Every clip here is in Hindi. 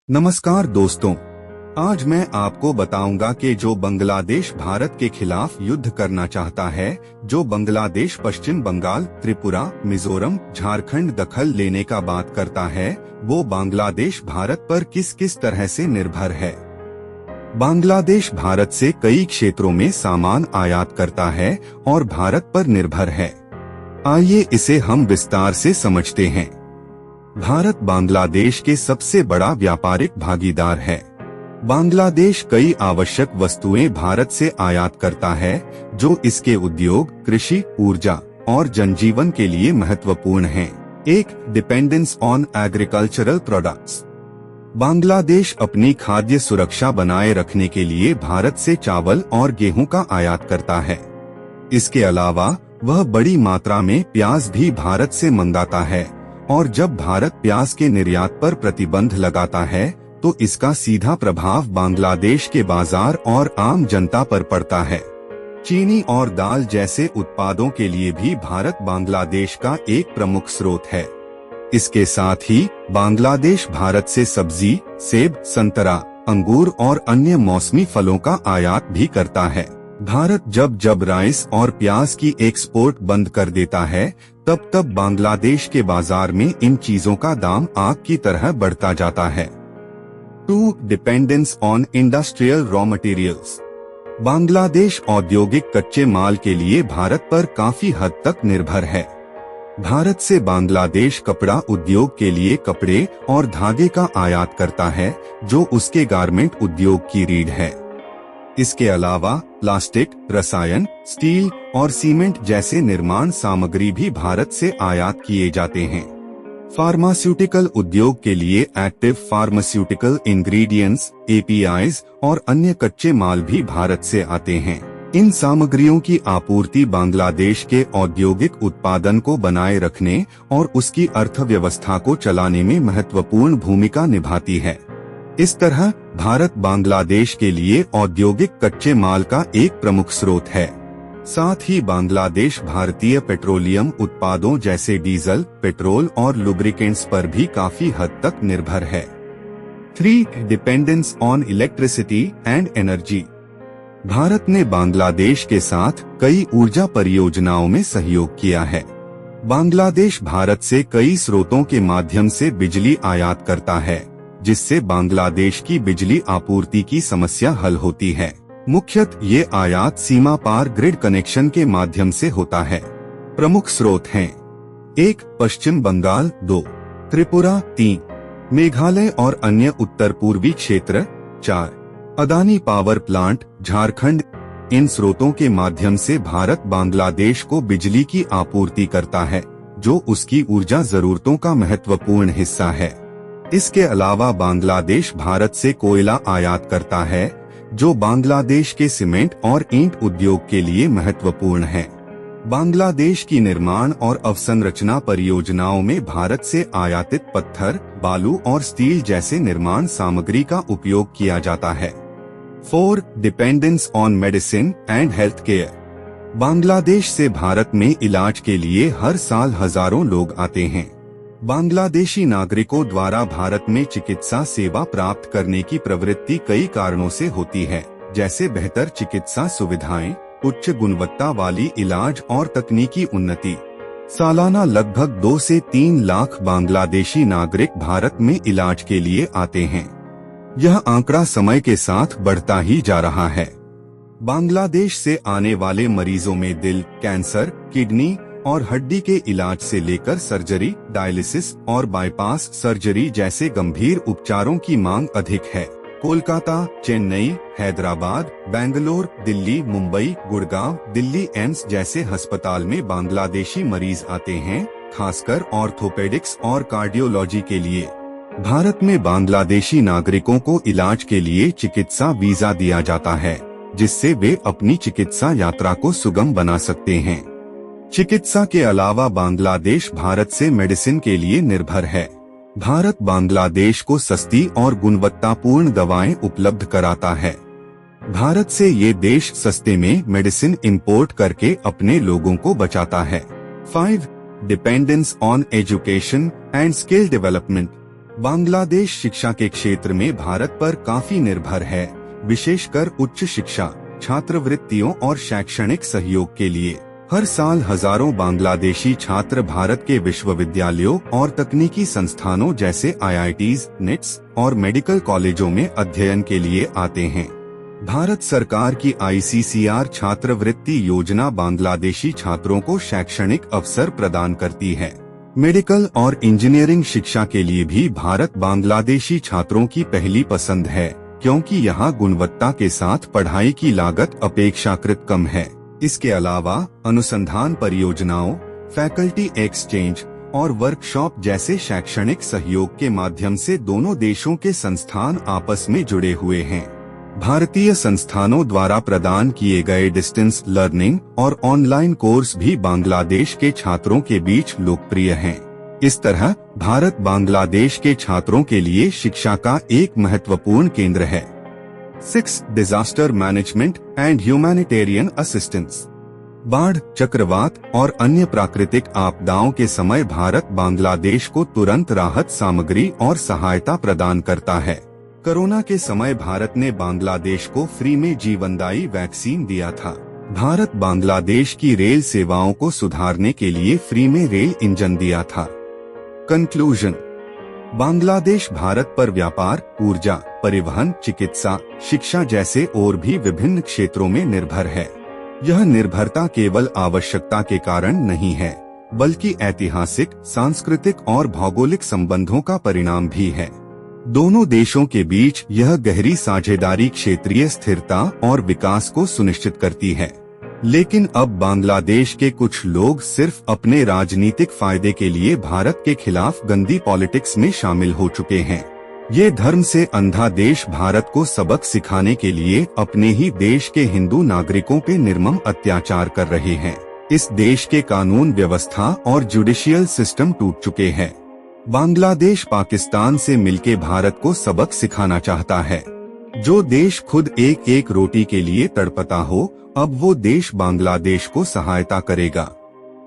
नमस्कार दोस्तों, आज मैं आपको बताऊंगा कि जो बांग्लादेश भारत के खिलाफ युद्ध करना चाहता है, जो बांग्लादेश पश्चिम बंगाल, त्रिपुरा, मिजोरम, झारखंड दखल लेने का बात करता है, वो बांग्लादेश भारत पर किस किस तरह से निर्भर है। बांग्लादेश भारत से कई क्षेत्रों में सामान आयात करता है और भारत पर निर्भर है। आइए इसे हम विस्तार से समझते हैं। भारत बांग्लादेश के सबसे बड़ा व्यापारिक भागीदार है। बांग्लादेश कई आवश्यक वस्तुएं भारत से आयात करता है, जो इसके उद्योग, कृषि, ऊर्जा और जनजीवन के लिए महत्वपूर्ण हैं। एक, dependence on agricultural products. Bangladesh अपनी खाद्य सुरक्षा बनाए रखने के लिए भारत से चावल और गेहूं का आयात करता है। इसके अलावा वह बड़ी मात्रा में प्याज भी भारत से मंगाता है, और जब भारत प्याज के निर्यात पर प्रतिबंध लगाता है तो इसका सीधा प्रभाव बांग्लादेश के बाजार और आम जनता पर पड़ता है। चीनी और दाल जैसे उत्पादों के लिए भी भारत बांग्लादेश का एक प्रमुख स्रोत है। इसके साथ ही बांग्लादेश भारत से सब्जी, सेब, संतरा, अंगूर और अन्य मौसमी फलों का आयात भी करता है। भारत जब राइस और प्याज की एक्सपोर्ट बंद कर देता है, तब बांग्लादेश के बाजार में इन चीजों का दाम आग की तरह बढ़ता जाता है। 2. Dependence on industrial raw materials. Bangladesh औद्योगिक कच्चे माल के लिए भारत पर काफी हद तक निर्भर है। भारत से बांग्लादेश कपड़ा उद्योग के लिए कपड़े और धागे का आयात करता है, जो उसके गारमेंट उद्योग की रीढ़ है। इसके अलावा प्लास्टिक, रसायन, स्टील और सीमेंट जैसे निर्माण सामग्री भी भारत से आयात किए जाते हैं। फार्मास्यूटिकल उद्योग के लिए एक्टिव फार्मास्यूटिकल इंग्रेडिएंट्स, एपीआईज और अन्य कच्चे माल भी भारत से आते हैं। इन सामग्रियों की आपूर्ति बांग्लादेश के औद्योगिक उत्पादन को बनाए रखने और उसकी अर्थव्यवस्था को चलाने में महत्वपूर्ण भूमिका निभाती है। इस तरह भारत बांग्लादेश के लिए औद्योगिक कच्चे माल का एक प्रमुख स्रोत है। साथ ही बांग्लादेश भारतीय पेट्रोलियम उत्पादों जैसे डीजल, पेट्रोल और लुब्रिकेंट्स पर भी काफी हद तक निर्भर है। 3. Dependence on electricity and energy. Bharat ने बांग्लादेश के साथ कई ऊर्जा परियोजनाओं में सहयोग किया है। बांग्लादेश भारत से कई स्रोतों के माध्यम से बिजली आयात करता है, जिससे बांग्लादेश की बिजली आपूर्ति की समस्या हल होती है। मुख्यतः ये आयात सीमा पार ग्रिड कनेक्शन के माध्यम से होता है। प्रमुख स्रोत हैं: 1. पश्चिम बंगाल, 2. त्रिपुरा, 3. मेघालय और अन्य उत्तर पूर्वी क्षेत्र, 4. Adani power plant, Jharkhand. इन स्रोतों के माध्यम से भारत बांग्लादेश को बिजली की आपूर्ति करता है, जो उसकी ऊर्जा जरूरतों का महत्वपूर्ण हिस्सा है। इसके अलावा बांग्लादेश भारत से कोयला आयात करता है, जो बांग्लादेश के सीमेंट और ईंट उद्योग के लिए महत्वपूर्ण है। बांग्लादेश की निर्माण और अवसंरचना परियोजनाओं में भारत से आयातित पत्थर, बालू और स्टील जैसे निर्माण सामग्री का उपयोग किया जाता है। 4. Dependence on medicine and health care. Bangladesh से भारत में इलाज के लिए हर साल हजारों लोग आते हैं। बांग्लादेशी नागरिकों द्वारा भारत में चिकित्सा सेवा प्राप्त करने की प्रवृत्ति कई कारणों से होती है, जैसे बेहतर चिकित्सा सुविधाएं, उच्च गुणवत्ता वाली इलाज और तकनीकी उन्नति। सालाना लगभग 2 से 3 लाख बांग्लादेशी नागरिक भारत में इलाज के लिए आते हैं। यह आंकड़ा समय के साथ बढ़ता ही जा रहा है। बांग्लादेश से आने वाले मरीजों में दिल, कैंसर, किडनी और हड्डी के इलाज से लेकर सर्जरी, डायलिसिस और बाईपास सर्जरी जैसे गंभीर उपचारों की मांग अधिक है। कोलकाता, चेन्नई, हैदराबाद, बेंगलोर, दिल्ली, मुंबई, गुड़गांव, दिल्ली एम्स जैसे अस्पताल में बांग्लादेशी मरीज आते हैं, खासकर ऑर्थोपेडिक्स और कार्डियोलॉजी के लिए। भारत में बांग्लादेशी नागरिकों को इलाज के लिए चिकित्सा वीजा दिया जाता है, जिससे वे अपनी चिकित्सा यात्रा को सुगम बना सकते हैं। चिकित्सा के अलावा बांग्लादेश भारत से मेडिसिन के लिए निर्भर है। भारत बांग्लादेश को सस्ती और गुणवत्तापूर्ण दवाएं उपलब्ध कराता है। भारत से ये देश सस्ते में मेडिसिन इंपोर्ट करके अपने लोगों को बचाता है। 5. Dependence on education and skill development. Bangladesh शिक्षा के क्षेत्र में भारत पर काफी निर्भर है, विशेषकर उच्च शिक्षा, छात्रवृत्तियों और शैक्षणिक सहयोग के लिए। हर साल हजारों बांग्लादेशी छात्र भारत के विश्वविद्यालयों और तकनीकी संस्थानों जैसे IITs, NITs और मेडिकल कॉलेजों में अध्ययन के लिए आते हैं। भारत सरकार की ICCR छात्रवृत्ति योजना बांग्लादेशी छात्रों को शैक्षणिक अवसर प्रदान करती है। मेडिकल और इंजीनियरिंग शिक्षा के लिए भी भारत बांग्लादेशी छात्रों की पहली पसंद है, क्योंकि यहाँ गुणवत्ता के साथ पढ़ाई की लागत अपेक्षाकृत कम है। इसके अलावा अनुसंधान परियोजनाओं, फैकल्टी एक्सचेंज और वर्कशॉप जैसे शैक्षणिक सहयोग के माध्यम से दोनों देशों के संस्थान आपस में जुड़े हुए हैं। भारतीय संस्थानों द्वारा प्रदान किए गए डिस्टेंस लर्निंग और ऑनलाइन कोर्स भी बांग्लादेश के छात्रों के बीच लोकप्रिय हैं। इस तरह भारत बांग्लादेश के छात्रों के लिए शिक्षा का एक महत्वपूर्ण केंद्र है। 6. Disaster management and humanitarian assistance. बाढ़, चक्रवात और अन्य प्राकृतिक आपदाओं के समय भारत बांग्लादेश को तुरंत राहत सामग्री और सहायता प्रदान करता है। कोरोना के समय भारत ने बांग्लादेश को फ्री में जीवनदायी वैक्सीन दिया था। भारत बांग्लादेश की रेल सेवाओं को सुधारने के लिए फ्री में रेल इंजन दिया था। कंक्लूजन। बांग्लादेश भारत पर व्यापार, ऊर्जा, परिवहन, चिकित्सा, शिक्षा जैसे और भी विभिन्न क्षेत्रों में निर्भर है। यह निर्भरता केवल आवश्यकता के कारण नहीं है, बल्कि ऐतिहासिक, सांस्कृतिक और भौगोलिक संबंधों का परिणाम भी है। दोनों देशों के बीच यह गहरी साझेदारी क्षेत्रीय स्थिरता और विकास को सुनिश्चित करती है। लेकिन अब बांग्लादेश के कुछ लोग सिर्फ अपने राजनीतिक फायदे के लिए भारत के खिलाफ गंदी पॉलिटिक्स में शामिल हो चुके हैं। ये धर्म से अंधा देश भारत को सबक सिखाने के लिए अपने ही देश के हिंदू नागरिकों पे निर्मम अत्याचार कर रहे हैं। इस देश के कानून व्यवस्था और जुडिशियल सिस्टम टूट चुके हैं। बांग्लादेश पाकिस्तान से मिलके भारत को सबक सिखाना चाहता है। जो देश खुद एक एक रोटी के लिए तड़पता हो, अब वो देश बांग्लादेश को सहायता करेगा।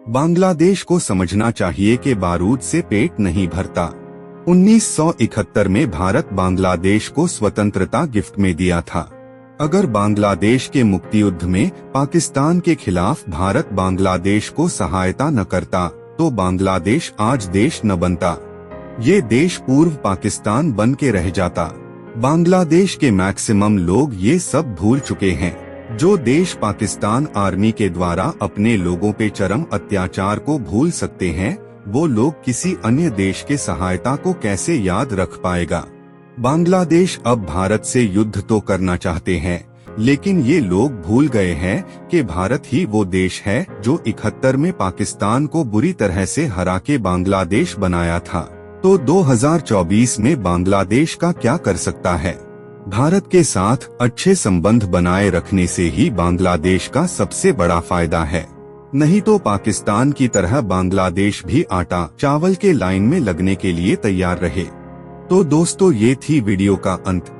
बांग्लादेश को समझना चाहिए कि बारूद से पेट नहीं भरता। 1971 में भारत बांग्लादेश को स्वतंत्रता गिफ्ट में दिया था। अगर बांग्लादेश के मुक्ति युद्ध में पाकिस्तान के खिलाफ भारत बांग्लादेश को सहायता न करता, तो बांग्लादेश आज देश न बनता। ये देश पूर्व पाकिस्तान बन के रह जाता। बांग्लादेश के मैक्सिमम लोग ये सब भूल चुके हैं। जो देश पाकिस्तान आर्मी के द्वारा अपने लोगों पे चरम अत्याचार को भूल सकते हैं, वो लोग किसी अन्य देश के सहायता को कैसे याद रख पाएगा। बांग्लादेश अब भारत से युद्ध तो करना चाहते हैं, लेकिन ये लोग भूल गए हैं कि भारत ही वो देश है जो 71 में पाकिस्तान को बुरी तरह से हरा के बांग्लादेश बनाया था। तो 2024 में बांग्लादेश का क्या कर सकता है? भारत के साथ अच्छे संबंध बनाए रखने से ही बांग्लादेश का सबसे बड़ा फायदा है। नहीं तो पाकिस्तान की तरह बांग्लादेश भी आटा चावल के लाइन में लगने के लिए तैयार रहे। तो दोस्तों, ये थी वीडियो का अंत।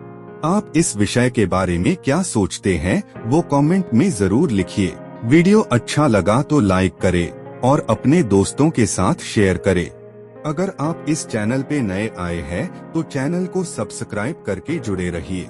आप इस विषय के बारे में क्या सोचते हैं, वो कमेंट में जरूर लिखिए। वीडियो अच्छा लगा तो लाइक करें और अपने दोस्तों के साथ शेयर करें। अगर आप इस चैनल पे नए आए हैं तो चैनल को सब्सक्राइब करके जुड़े रहिए।